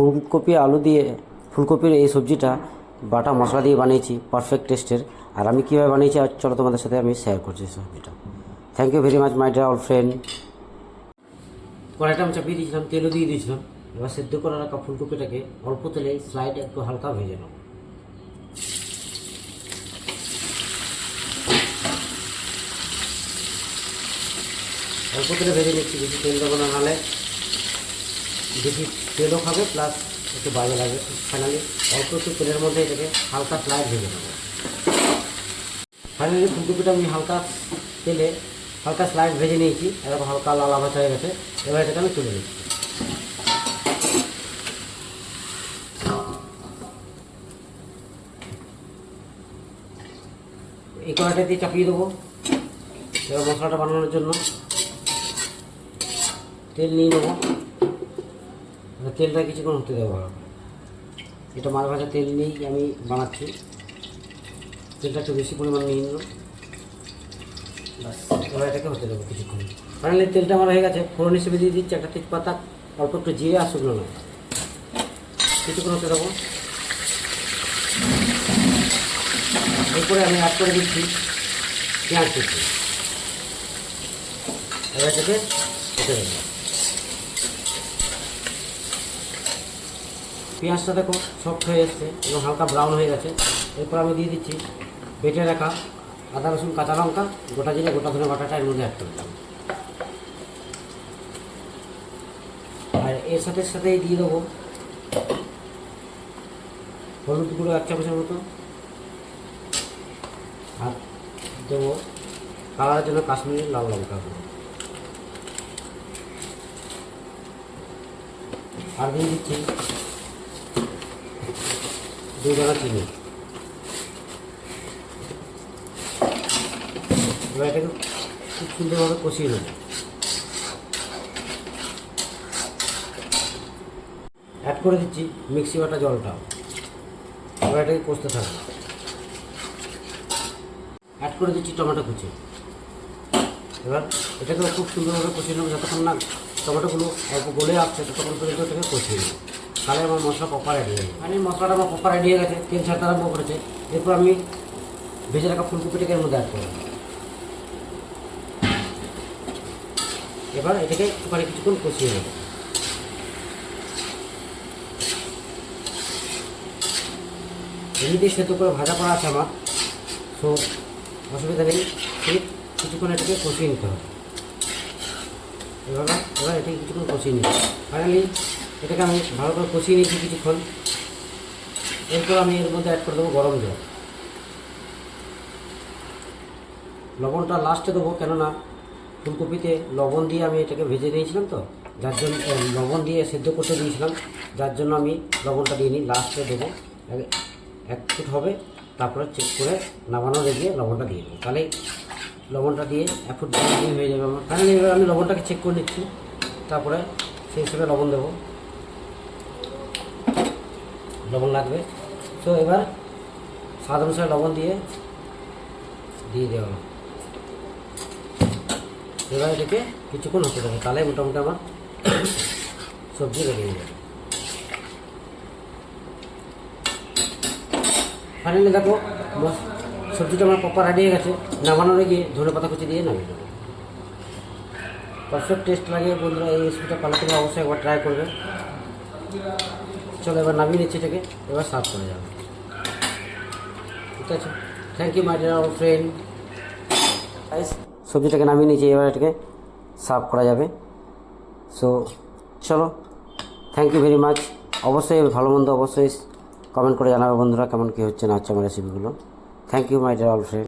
ফুলকপি আলু দিয়ে ফুলকপির এই সবজিটা বাটা মশলা দিয়ে বানিয়েছি, পারফেক্ট টেস্টের। আর আমি কীভাবে বানিয়েছি আর চলো তোমাদের সাথে আমি শেয়ার করছি সবজিটা। Thank you very much my dear all friend. কড়াইটা আমি চাপিয়ে দিয়েছিলাম, তেলও দিয়ে দিয়েছিলাম। এবার সেদ্ধ করে রাখা ফুলকপিটাকে অল্প তেলে স্লাইড একটু হালকা ভেজে নেব। অল্প তেলে ভেজে নিচ্ছি, বেশি তেল দেবো না, নাহলে বেশি তেলও খাবে প্লাস একটু বাজে লাগবে। ফাইনালি অল্প একটু তেলের মধ্যে এটাকে হালকা স্লাইড ভেজে নেব। ফাইনালি ফুলকপিটা আমি হালকা তেলে হালকা স্লাইড ভেজে নিয়েছি, এরকম হালকা লাল ভাজা হয়ে গেছে। এবার এটাকে আমি তুলে নিচ্ছি। এই কড়াইটা দিয়ে চাপিয়ে দেবো। এবার মশলাটা বানানোর জন্য তেল নিয়ে নেবো। তেলটা কিছুক্ষণ হতে দেবো। এটা মাছ ভাজা তেল নিয়েই আমি বানাচ্ছি। তেলটা একটু বেশি পরিমাণ নিয়ে নিলাম। বাস, এবার এটাকে হতে দেবো কিছুক্ষণ। ফাইনালি তেলটা আমার হয়ে গেছে। ফোড়ন হিসেবে দিয়ে দিচ্ছি একটা তেজপাতা, অল্প একটু জিরে আর শুকনো লঙ্কা। কিছুক্ষণ হতে দেবো। এরপরে আমি অ্যাড করে দিচ্ছি পেঁয়াজ কুচি। এবার এটাকে হতে দেবো। পেঁয়াজটা দেখো সফট হয়ে এসছে এবং হালকা ব্রাউন হয়ে গেছে। এরপর আমি দিয়ে দিচ্ছি বেটে রাখা আদা রসুন কাঁচা লঙ্কা, গোটা জিরে, গোটা ধনে বাটাটা এর মধ্যে অ্যাড করে দিলাম। আর এর সাথে সাথেই দিয়ে দেবো হলুদ গুঁড়ো 1 চামচের মতো, আর দেবো কালারের জন্য কাশ্মীরি লাল লঙ্কা গুঁড়ো, আর দিয়ে দিচ্ছি 2 দানা চিনি। এবার এটাকে খুব সুন্দরভাবে কষিয়ে নেব। অ্যাড করে দিচ্ছি মিক্সি বাটা জলটা। এবার এটাকে কষতে থাকবে। অ্যাড করে দিচ্ছি টমেটো কুচি। এবার এটাকে খুব সুন্দরভাবে কষিয়ে নেব, যতক্ষণ না টমেটোগুলো অল্প গলে আসছে ততক্ষণ পর্যন্ত এটাকে কষিয়ে নেব। তাহলে আমার মশলা প্রপার রেডি হয়ে যাবে। মশলাটা আমার প্রপার রেডি হয়ে গেছে, তেল ছাড়তে আরম্ভ করেছে। এরপর আমি ভেজে রাখা ফুলকপিটাকে এর মধ্যে অ্যাড করব। এবার এটাকে একটুখানি কিছুক্ষণ কষিয়ে নেব। এমনিতেই সেদ্ধ করে ভাজা করা আছে আমার, তো অসুবিধা নেই। ঠিক কিছুক্ষণ এটাকে কষিয়ে নিতে হবে। এবার এটাকে কিছুক্ষণ কষিয়ে নিই। ফাইনালি এটাকে আমি ভালো করে কষিয়ে নিয়েছি কিছুক্ষণ। এরপর আমি এর মধ্যে অ্যাড করে দেবো গরম জল। লবণটা লাস্টে দেবো, কেননা ফুলকপিতে লবণ দিয়ে আমি এটাকে ভেজে নিয়েছিলাম, তো যার জন্য লবণ দিয়ে সেদ্ধ করতে দিয়েছিলাম, যার জন্য আমি লবণটা দিয়ে নিই। লাস্টে দেবো, 1 ফুট হবে, তারপরে চেক করে নামানোর এগিয়ে লবণটা দিয়ে দেবো। তাহলে লবণটা দিয়ে 1 ফুট দিয়ে হয়ে যাবে আমার। ফাইনালি এবার আমি লবণটাকে চেক করে নিচ্ছি, তারপরে সেই হিসেবে লবণ দেবো। লবণ লাগবে, তো এবার স্বাদ অনুসারে লবণ দিয়ে দেওয়া। এবার এটাকে কিছুক্ষণ হতে দেবো, তাহলে মোটামুটি আমার সবজি রেডি হয়ে যাবে। ফাইনালি দেখো সবজিটা আমার প্রপার রেডি হয়ে গেছে। নামানোর গিয়ে ধনে পাতা কুচি দিয়ে নামিয়ে দেবো। পারফেক্ট টেস্ট লাগে বন্ধুরা। এই রেসিপিটা পারলে তুমি অবশ্যই একবার ট্রাই করবে। চলো এবার নামিয়ে নিচ্ছি এটাকে, এবার সার্ভ করে যাবে। ঠিক আছে, thank you my dear all friend. সবজিটাকে নামিয়ে নিয়েছি, এবার এটাকে সার্ভ করা যাবে। সো চলো, থ্যাংক ইউ ভেরি মাচ। অবশ্যই ভালো মন্দ অবশ্যই কমেন্ট করে জানাবে বন্ধুরা, কেমন কী হচ্ছে না হচ্ছে আমার রেসিপিগুলো। Thank you my dear all friend.